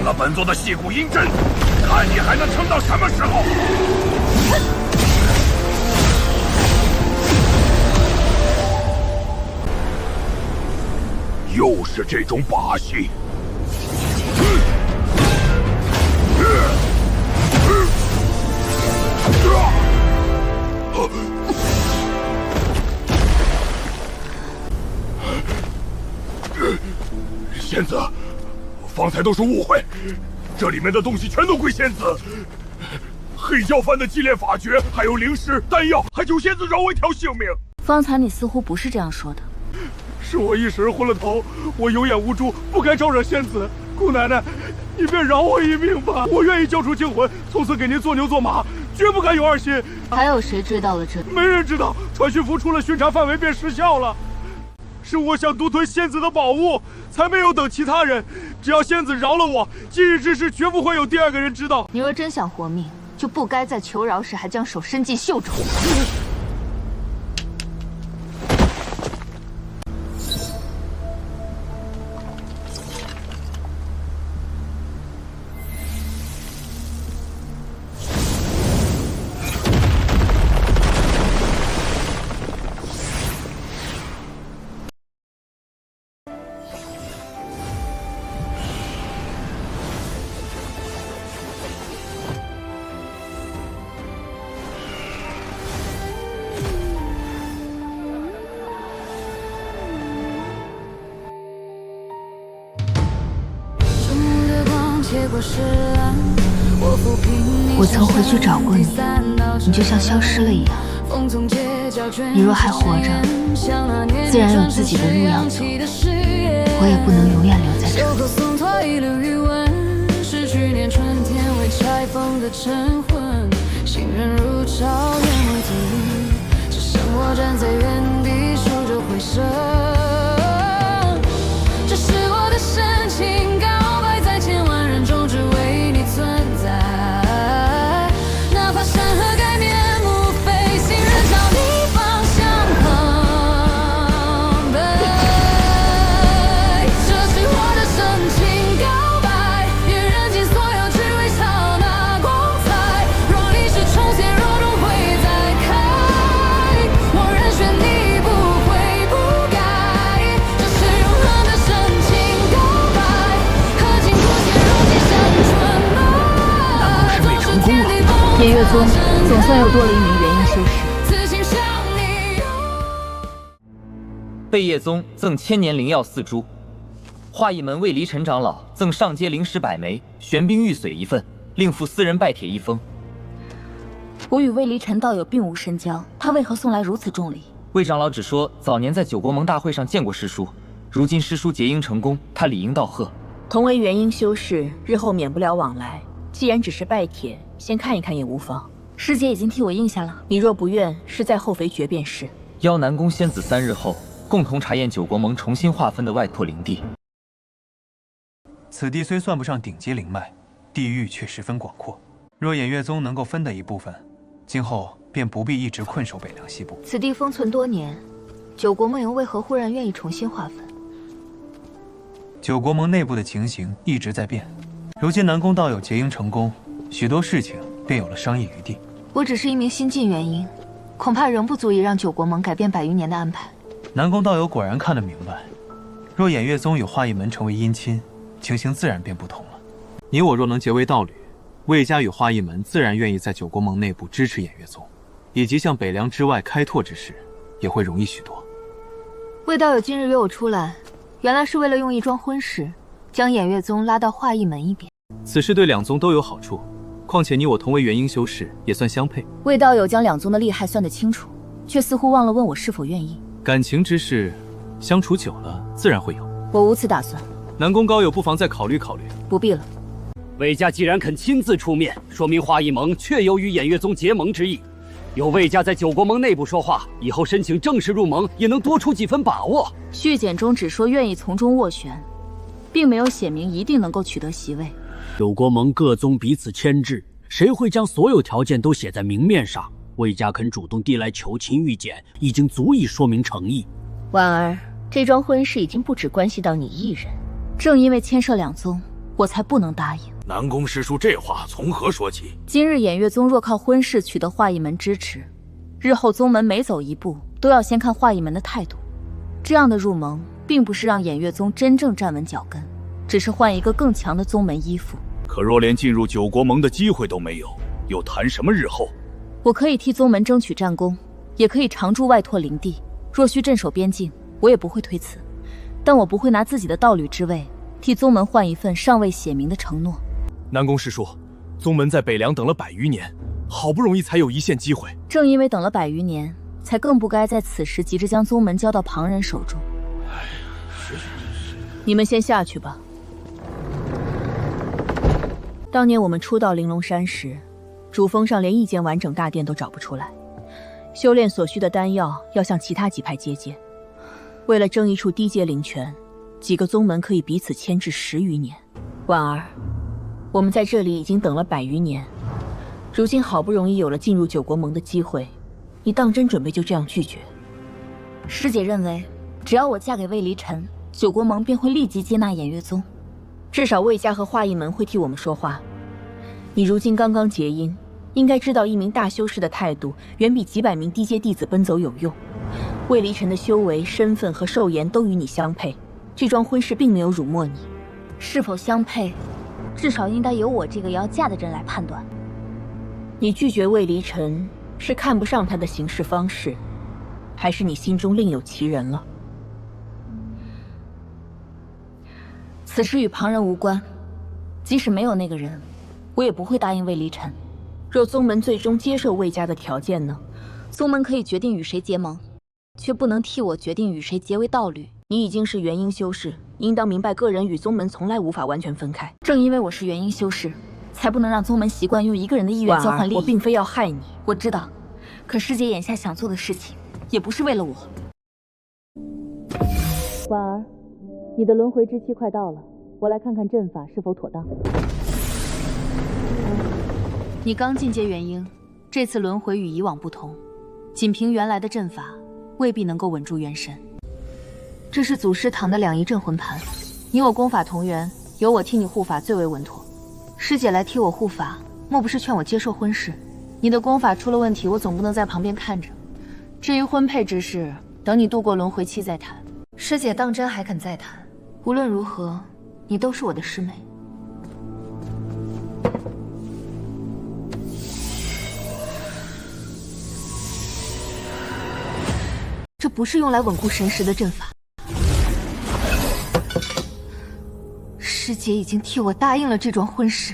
了本座的细骨陰針，看你还能撐到什麼時候！又是這種把戲！仙子，方才都是誤會，這裡面的東西全都歸仙子。黑蛟幡的祭煉法訣，還有靈石、丹藥，還求仙子饒我一條性命。方才你似乎不是這樣說的。是我一時昏了頭，我有眼無珠，不該招惹仙子。姑奶奶，你便饒我一命吧，我願意交出精魂，從此給您做牛做馬，絕不敢有二心。還有誰知道了這？沒人知道，傳訊符出了巡查範圍便失效了。是我想獨吞仙子的寶物，才沒有等其他人。只要仙子饒了我，今日之事絕不會有第二個人知道。你若真想活命，就不該在求饒時還將手伸進袖中。我曾回去找過你，你就像消失了一樣。你若還活着，自然有自己的路要走，我也不能永遠留在這裡。这是我的深情告白，在千萬人中只為你存在。哪怕山河改面目，飛行人朝你方向澎湃。這是我的深情告白，願人間所有只為剎那光彩。若歷史重現，若輪迴再開，我任選你不悔不改。這是永恆的深情告白，刻進骨血，融進山川脈。難道是未成功了？偃月宗總算又多了一名元嬰修士。貝葉宗贈千年靈藥4株，化翼門魏離塵長老贈上階靈石100枚，玄冰玉髓1份，另附私人拜帖1封。我與魏離塵道友並無深交，他為何送來如此重禮？魏長老只說早年在九國盟大會上見過師叔，如今師叔結陰成功，他理應道賀。同為元嬰修士，日後免不了往來。既然只是拜帖，先看一看也無妨。師姐已經替我應下了，你若不願，事在後肥訣便是。邀南宮仙子3日後，共同查驗九國盟重新劃分的外拓靈地。此地雖算不上頂階靈脈，地域卻十分廣闊。若偃月宗能夠分得一部分，今後便不必一直困守北涼西部。此地封存多年，九國盟又為何忽然願意重新劃分？九國盟內部的情形一直在變，如今南宮道友結陰成功，許多事情便有了商議餘地。我只是一名新晉元嬰，恐怕仍不足以讓九國盟改變100餘年的安排。南宮道友果然看得明白，若偃月宗与化翼門成為姻親，情形自然便不同了。你我若能結為道侶，魏家與化翼門自然願意在九國盟內部支持偃月宗，以及向北涼之外開拓之事，也會容易許多。魏道友今日約我出來，原來是為了用一樁婚事，將偃月宗拉到化翼門一邊。此事對兩宗都有好處，況且你我同為元嬰修士，也算相配。魏道友將兩宗的利害算得清楚，卻似乎忘了問我是否願意。感情之事，相處久了自然會有。我無此打算。南宮高友不妨再考慮考慮。不必了。魏家既然肯親自出面，說明化翼盟確有與偃月宗結盟之意。有魏家在九國盟內部說話，以後申請正式入盟也能多出幾分把握。續簡中只說願意從中斡旋，並沒有寫明一定能夠取得席位。九國盟各宗彼此牽制，誰會將所有條件都寫在明面上？魏家肯主動遞來求親遇見，已經足以說明誠意。婉兒，這樁婚事已經不只關係到你一人，正因為牽涉兩宗，我才不能答应。南宫师叔这话从何说起？今日偃月宗若靠婚事取得华一门支持，日后宗门每走一步都要先看华一门的态度。这样的入盟，并不是让偃月宗真正站稳脚跟，只是换一个更强的宗门依附。可若连进入九国盟的机会都没有，又谈什么日后？我可以替宗门争取战功，也可以常驻外拓灵地。若需镇守邊境，我也不會推辭。但我不會拿自己的道侶之位，替宗門換一份尚未寫明的承諾。南宮師叔，宗門在北涼等了100餘年，好不容易才有一線機會。正因為等了100餘年，才更不該在此時急着將宗門交到旁人手中。你們先下去吧。當年我們初到玲瓏山時，主峰上連一間完整大殿都找不出來，修煉所需的丹藥要向其他幾派接見。為了爭一處低階靈泉，幾個宗門可以彼此牽制10餘年。婉兒，我們在這裡已經等了100餘年，如今好不容易有了進入九國盟的機會，你當真準備就這樣拒絕？師姐認為，只要我嫁給魏離塵，九國盟便會立即接納偃月宗，至少魏家和華一門會替我們說話。你如今剛剛結姻，應該知道一名大修士的態度遠比幾百名低階弟子奔走有用。魏離塵的修為、身份和壽延都與你相配，這樁婚事並沒有辱沒你。是否相配，至少應該由我這個要嫁的人來判斷。你拒絕魏離塵，是看不上他的行事方式，還是你心中另有其人了？此事與旁人無關，即使沒有那個人，我也不會答應魏離塵。若宗門最終接受魏家的條件呢？宗門可以決定與誰結盟，卻不能替我決定與誰結為道侶。你已經是元嬰修士，應當明白個人與宗門從來無法完全分開。正因為我是元嬰修士，才不能讓宗門習慣用一個人的意願交換利益。我並非要害你，我知道。可師姐眼下想做的事情，也不是為了我。婉兒，你的輪迴之期快到了，我來看看陣法是否妥當。你剛進階元嬰，這次輪迴與以往不同，僅憑原來的陣法，未必能夠穩住元神。這是祖師堂的兩儀鎮魂盤，你我功法同源，由我替你護法最為穩妥。師姐來替我護法，莫不是勸我接受婚事？你的功法出了問題，我總不能在旁邊看着。至於婚配之事，等你度過輪迴期再談。師姐當真還肯再談？無論如何，你都是我的師妹。這不是用來穩固神識的陣法。師姐已經替我答應了這樁婚事。